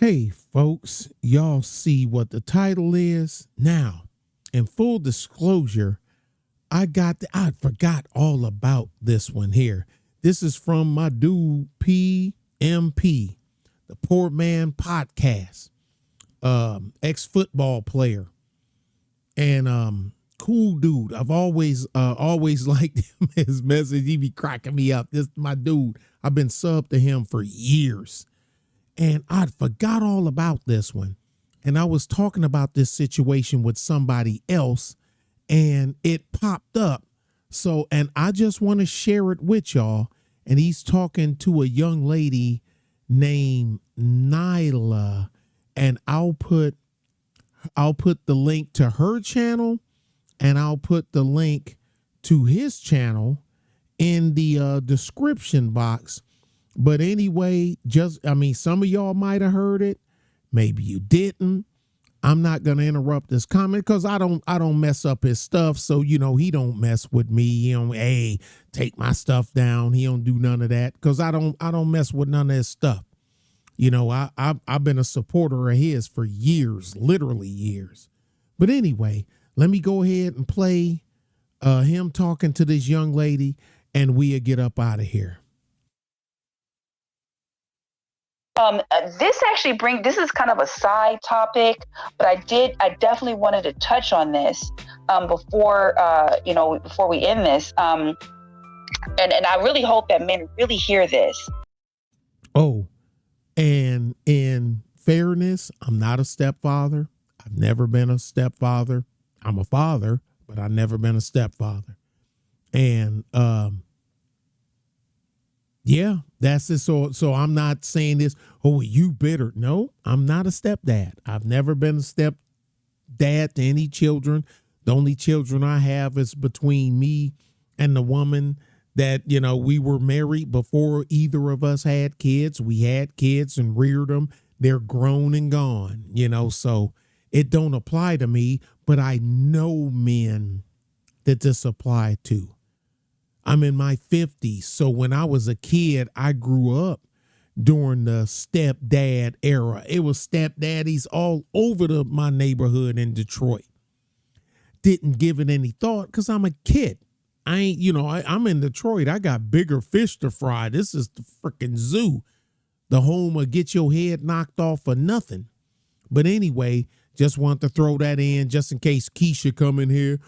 Hey, folks, y'all see what the title is? Now, in full disclosure, I forgot all about this one here. This is from my dude PMP, the Poor Man Podcast, ex-football player, and cool dude. I've always liked him. His message, he be cracking me up. This my dude. I've been subbed to him for years. And I forgot all about this one. And I was talking about this situation with somebody else and it popped up. So, and I just want to share it with y'all. And he's talking to a young lady named Nyla. And I'll put the link to her channel and I'll put the link to his channel in the description box. But anyway, some of y'all might have heard it. Maybe you didn't. I'm not going to interrupt this comment because I don't mess up his stuff. So, he don't mess with me. Hey, take my stuff down. He don't do none of that because I don't mess with none of his stuff. I've been a supporter of his for years, literally years. But anyway, let me go ahead and play him talking to this young lady and we'll get up out of here. This is kind of a side topic, but I definitely wanted to touch on this before we end this. And I really hope that men really hear this. Oh, and in fairness, I'm not a stepfather. I've never been a stepfather. I'm a father, but I've never been a stepfather. And yeah, that's it. So I'm not saying this, oh, you bitter. No, I'm not a stepdad. I've never been a stepdad to any children. The only children I have is between me and the woman that, we were married before either of us had kids. We had kids and reared them. They're grown and gone, so it don't apply to me, but I know men that this apply to. I'm in my 50s. So when I was a kid, I grew up during the stepdad era. It was stepdaddies all over my neighborhood in Detroit. Didn't give it any thought because I'm a kid. I ain't, I'm in Detroit. I got bigger fish to fry. This is the freaking zoo. The home of get your head knocked off for nothing. But anyway, just want to throw that in just in case Keisha come in here.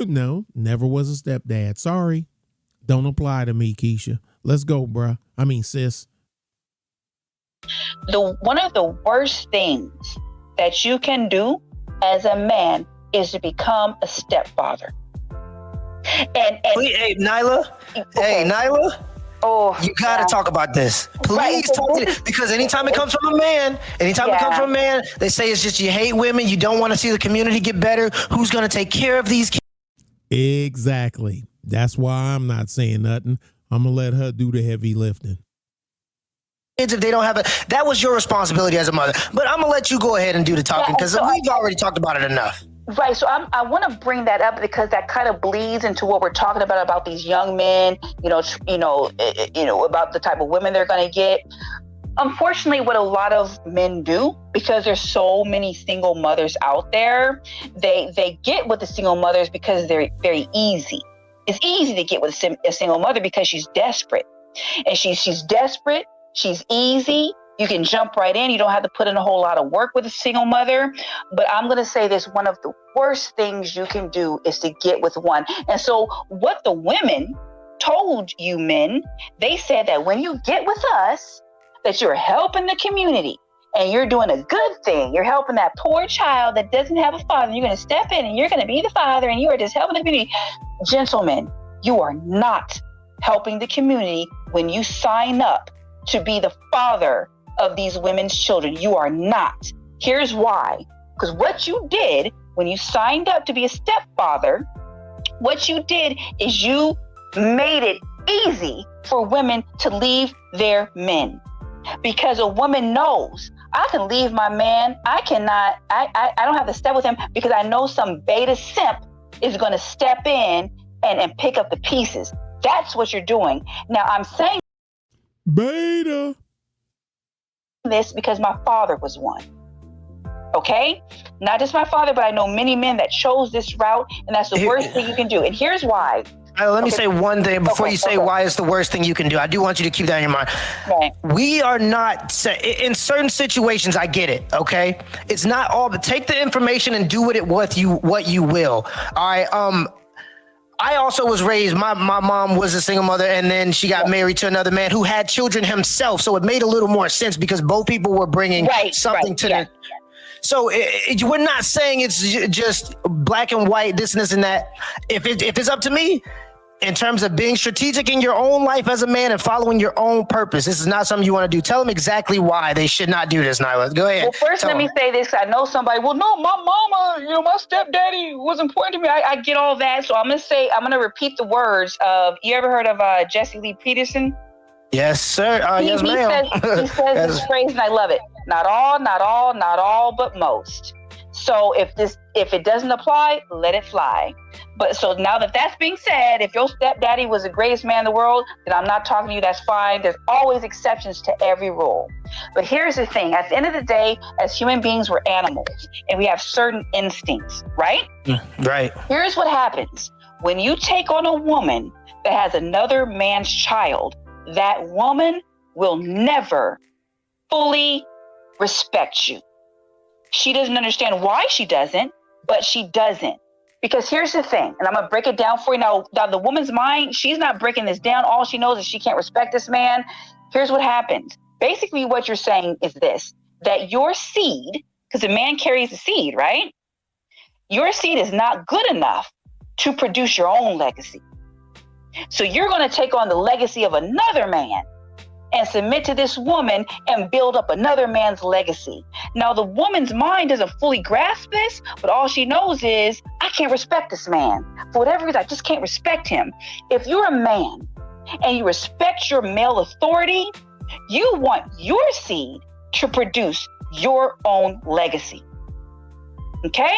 No, never was a stepdad. Sorry. Don't apply to me, Keisha. Let's go, bruh. Sis. One of the worst things that you can do as a man is to become a stepfather. And hey, Nyla. Okay. Hey, Nyla. Oh, you got to talk about this. Please talk to this, because anytime it comes from a man, they say it's just you hate women. You don't want to see the community get better. Who's going to take care of these kids? Exactly. That's why I'm not saying nothing. I'm going to let her do the heavy lifting. If they don't have that was your responsibility as a mother. But I'm going to let you go ahead and do the talking because we've already talked about it enough. Right. So I want to bring that up because that kind of bleeds into what we're talking about these young men, about the type of women they're going to get. Unfortunately, what a lot of men do, because there's so many single mothers out there, they get with the single mothers because they're very easy. It's easy to get with a single mother because she's desperate. And she's desperate. She's easy. You can jump right in. You don't have to put in a whole lot of work with a single mother. But I'm going to say this, one of the worst things you can do is to get with one. And so what the women told you men, they said that when you get with us, that you're helping the community and you're doing a good thing. You're helping that poor child that doesn't have a father. You're going to step in and you're going to be the father and you are just helping the community. Gentlemen, you are not helping the community when you sign up to be the father of these women's children. You are not. Here's why. Because what you did when you signed up to be a stepfather, what you did is you made it easy for women to leave their men. Because a woman knows, I can leave my man. I don't have to step with him because I know some beta simp is going to step in and pick up the pieces. That's what you're doing. Now I'm saying beta. this because my father was one. Okay? Not just my father, but I know many men that chose this route, and that's the worst thing you can do. And here's why. Let me say one thing before you say why it's the worst thing you can do. I do want you to keep that in your mind. Right. We are not, in certain situations, I get it, okay? It's not all, but take the information and do with it what you will. All right, I also was raised, my mom was a single mother, and then she got married to another man who had children himself, so it made a little more sense because both people were bringing something to them. So we're not saying it's just black and white, this and this and that. If it's up to me, in terms of being strategic in your own life as a man and following your own purpose, this is not something you want to do. Tell them exactly why they should not do this, Nyla. Go ahead. Well, first, let me say this. I know somebody, well, no, my mama, my stepdaddy was important to me. I get all that. So I'm going to repeat the words of, you ever heard of Jesse Lee Peterson? Yes, sir. Yes, ma'am. He says this phrase, and I love it. Not all, but most. So if it doesn't apply, let it fly. But so now that's being said, if your stepdaddy was the greatest man in the world, then I'm not talking to you, that's fine. There's always exceptions to every rule. But here's the thing. At the end of the day, as human beings, we're animals and we have certain instincts, right? Right. Here's what happens. When you take on a woman that has another man's child, that woman will never fully respect you. She doesn't understand why she doesn't, but she doesn't. Because here's the thing, and I'm going to break it down for you. Now, the woman's mind, she's not breaking this down. All she knows is she can't respect this man. Here's what happens. Basically, what you're saying is this, that your seed, because a man carries a seed, right? Your seed is not good enough to produce your own legacy. So you're going to take on the legacy of another man and submit to this woman and build up another man's legacy. Now, the woman's mind doesn't fully grasp this, but all she knows is, I can't respect this man. For whatever reason, I just can't respect him. If you're a man and you respect your male authority, you want your seed to produce your own legacy. Okay?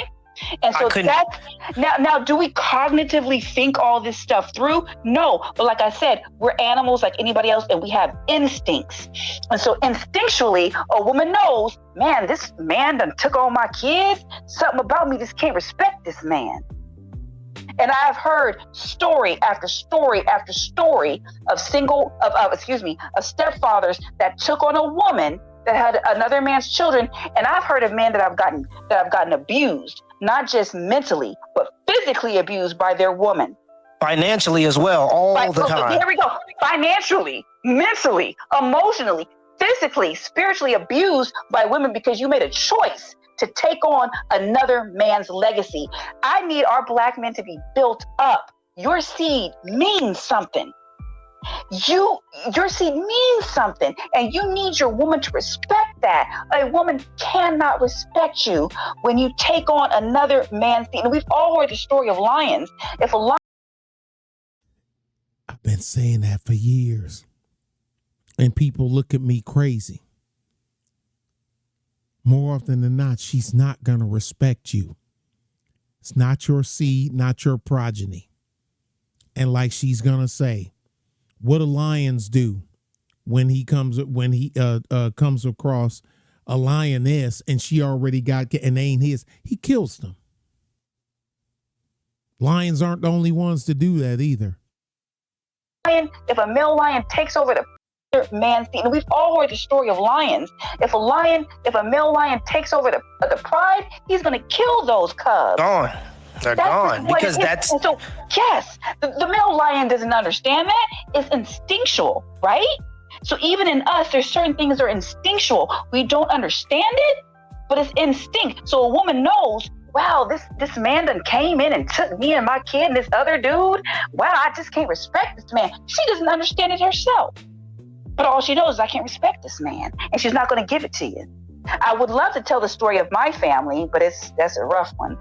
And so that's now do we cognitively think all this stuff through? No, but like I said, we're animals like anybody else and we have instincts. And so instinctually, a woman knows, man, this man done took all my kids. Something about me just can't respect this man. And I've heard story after story after story of stepfathers that took on a woman that had another man's children. And I've heard of men that I've gotten abused, not just mentally, but physically abused by their woman. Financially as well, all the time. Here we go. Financially, mentally, emotionally, physically, spiritually abused by women because you made a choice to take on another man's legacy. I need our black men to be built up. Your seed means something. Your seed means something, and you need your woman to respect that. A woman cannot respect you when you take on another man's seed. And we've all heard the story of lions. I've been saying that for years, and people look at me crazy. More often than not, she's not going to respect you. It's not your seed, not your progeny. And like she's going to say, what do lions do when he comes across a lioness and she already got and they ain't his? He kills them. Lions aren't the only ones to do that either. If a male lion takes over the man's seed, and we've all heard the story of lions. If a male lion takes over the pride, he's going to kill those cubs. They're gone because that's. And so, yes, the male lion doesn't understand that. It's instinctual, right? So even in us, there's certain things that are instinctual. We don't understand it, but it's instinct. So a woman knows, wow, this man done came in and took me and my kid and this other dude. Wow, I just can't respect this man. She doesn't understand it herself. But all she knows is I can't respect this man, and she's not going to give it to you. I would love to tell the story of my family, but that's a rough one.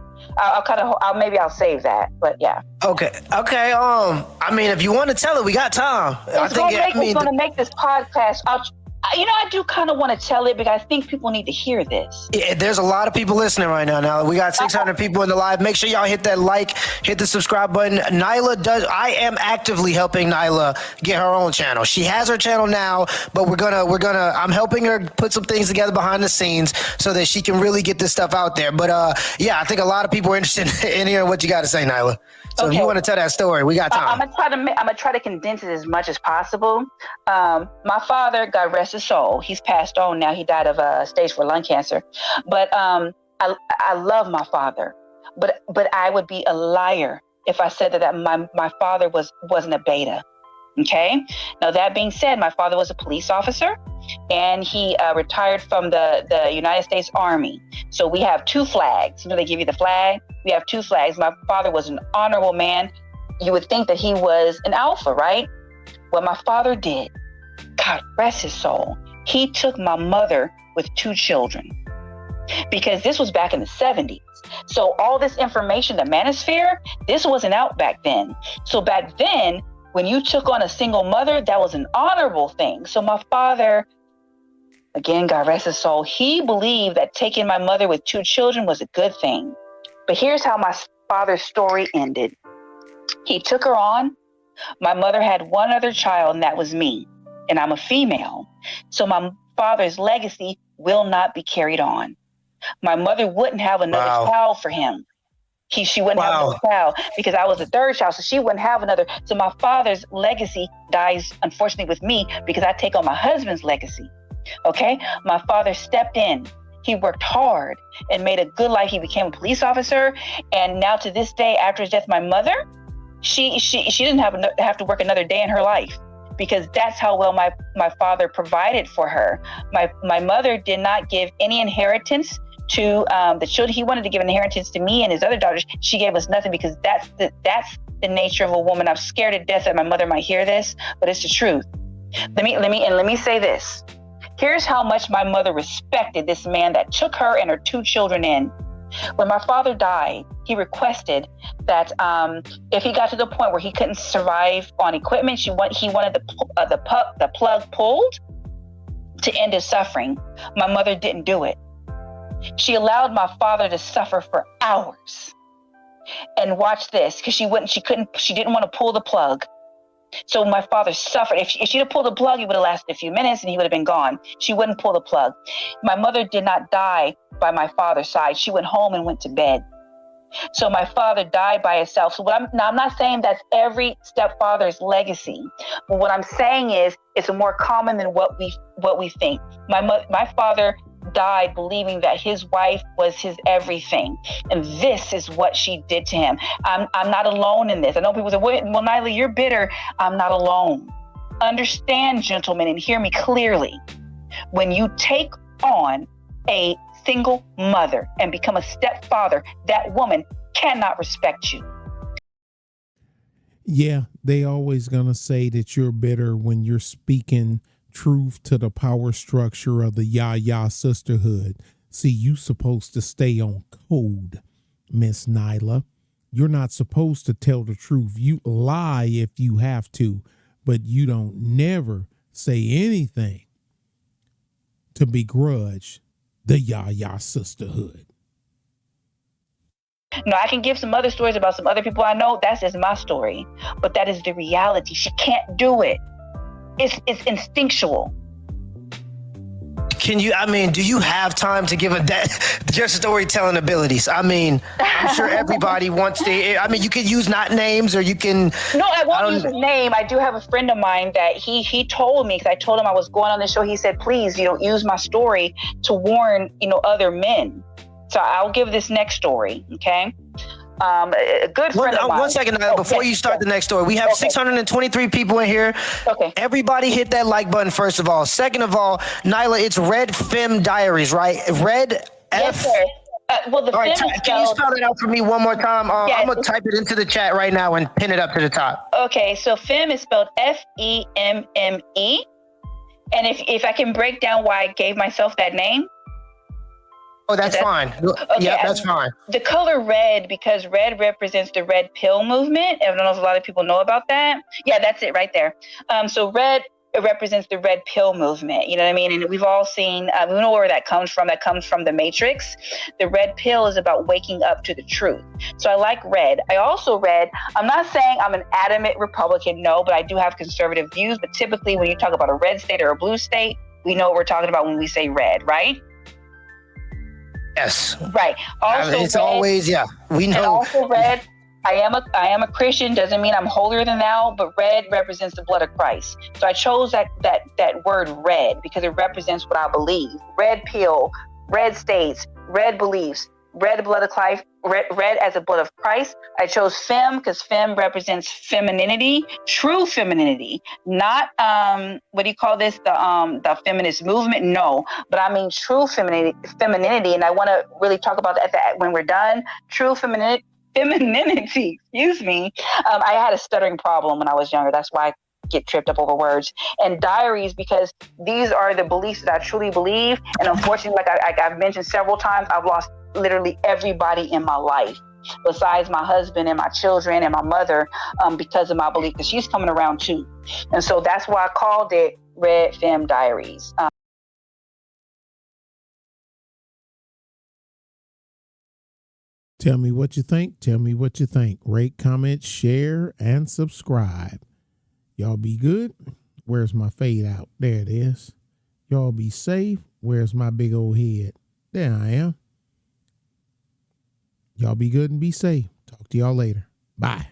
Maybe I'll save that, but yeah. Okay. I mean, if you want to tell it, we got time. It's going to make this podcast. I do kind of want to tell it because I think people need to hear this. Yeah, there's a lot of people listening right now. Now we got 600 people in the live. Make sure y'all hit that like, hit the subscribe button. I am actively helping Nyla get her own channel. She has her channel now, but I'm helping her put some things together behind the scenes so that she can really get this stuff out there. But yeah, I think a lot of people are interested in hearing what you got to say, Nyla. So if you want to tell that story, we got time. I'm gonna try to condense it as much as possible. My father, God rest his soul, he's passed on now. He died of stage 4 lung cancer. But I love my father. But I would be a liar if I said that my father wasn't a beta. Okay. Now that being said, my father was a police officer, and he retired from the United States Army. So we have 2 flags. They give you the flag. We have 2 flags. My father was an honorable man. You would think that he was an alpha, right? What my father did, God rest his soul, he took my mother with 2 children, because this was back in the 70s. So all this information, the manosphere, this wasn't out back then. So back then, when you took on a single mother, that was an honorable thing. So my father, again, God rest his soul, he believed that taking my mother with 2 children was a good thing. But here's how my father's story ended. He took her on. My mother had 1 other child, and that was me. And I'm a female. So my father's legacy will not be carried on. My mother wouldn't have another child for him. She wouldn't have another child because I was the 3rd child, so she wouldn't have another. So my father's legacy dies, unfortunately, with me because I take on my husband's legacy. Okay? My father stepped in. He worked hard and made a good life. He became a police officer. And now to this day, after his death, my mother, she didn't have to work another day in her life, because that's how well my father provided for her. My mother did not give any inheritance to the children. He wanted to give an inheritance to me and his other daughters. She gave us nothing, because that's the nature of a woman. I'm scared to death that my mother might hear this, but it's the truth. Let me say this. Here's how much my mother respected this man that took her and her 2 children in. When my father died, he requested that if he got to the point where he couldn't survive on equipment, he wanted the plug pulled to end his suffering. My mother didn't do it. She allowed my father to suffer for hours. And watch this, because she didn't want to pull the plug. So my father suffered. If she'd have pulled the plug, it would have lasted a few minutes and he would have been gone. She wouldn't pull the plug. My mother did not die by my father's side. She went home and went to bed. So my father died by himself. So I'm not saying that's every stepfather's legacy, but what I'm saying is it's more common than what we think. My father died believing that his wife was his everything, and this is what she did to him. I'm not alone in this. I know people say, well, Nyla, you're bitter. I'm not alone. Understand, gentlemen, and hear me clearly. When you take on a single mother and become a stepfather, that woman cannot respect you. Yeah, they always gonna say that you're bitter when you're speaking truth to the power structure of the Yah sisterhood. See, you supposed to stay on code, Miss Nyla. You're not supposed to tell the truth. You lie if you have to, but you don't never say anything to begrudge the Yah sisterhood. No, I can give some other stories about some other people I know. That's just my story. But that is the reality. She can't do it. It's instinctual. Do you have time to give your storytelling abilities? I'm sure everybody wants to. You could use not names, or you can. No, I won't use his name. I do have a friend of mine that he told me, because I told him I was going on the show. He said, please, use my story to warn, other men. So I'll give this next story. Okay. A good friend of mine. 1 second, before you start the next story, we have 623 people in here. Okay. Everybody hit that like button, first of all. Second of all, Nyla, it's Red Fem Diaries, right? Red Yes, F. sir. Well, all right, can you spell that out for me one more time? Yeah, I'm going to type it into the chat right now and pin it up to the top. Okay, so Fem is spelled Femme. And if I can break down why I gave myself that name. Oh, that's fine. Okay, yeah, that's fine. The color red, because red represents the red pill movement. I don't know if a lot of people know about that. Yeah, that's it right there. So red it represents the red pill movement. You know what I mean? And we've all seen, we know where that comes from. That comes from the Matrix. The red pill is about waking up to the truth. So I like red. I also read, I'm not saying I'm an adamant Republican, no, but I do have conservative views. But typically when you talk about a red state or a blue state, we know what we're talking about when we say red, right? Yes. Right. Also, it's red, always, yeah. We know. And also red, I am a Christian, doesn't mean I'm holier than thou, but red represents the blood of Christ. So I chose that word red because it represents what I believe. Red pill, red states, red beliefs, red blood of Christ, red as the blood of Christ. I chose femme because femme represents femininity, true femininity, not what do you call this? The feminist movement? No, but I mean true femininity, and I want to really talk about that when we're done. True femininity. Excuse me. I had a stuttering problem when I was younger. That's why I get tripped up over words. And diaries, because these are the beliefs that I truly believe. And unfortunately, like I've mentioned several times, I've lost literally everybody in my life besides my husband and my children and my mother because of my belief, because she's coming around too. And so that's why I called it Red Fem Diaries. Tell me what you think. Tell me what you think. Rate, comment, share, and subscribe. Y'all be good. Where's my fade out? There it is. Y'all be safe. Where's my big old head? There I am. Y'all be good and be safe. Talk to y'all later. Bye.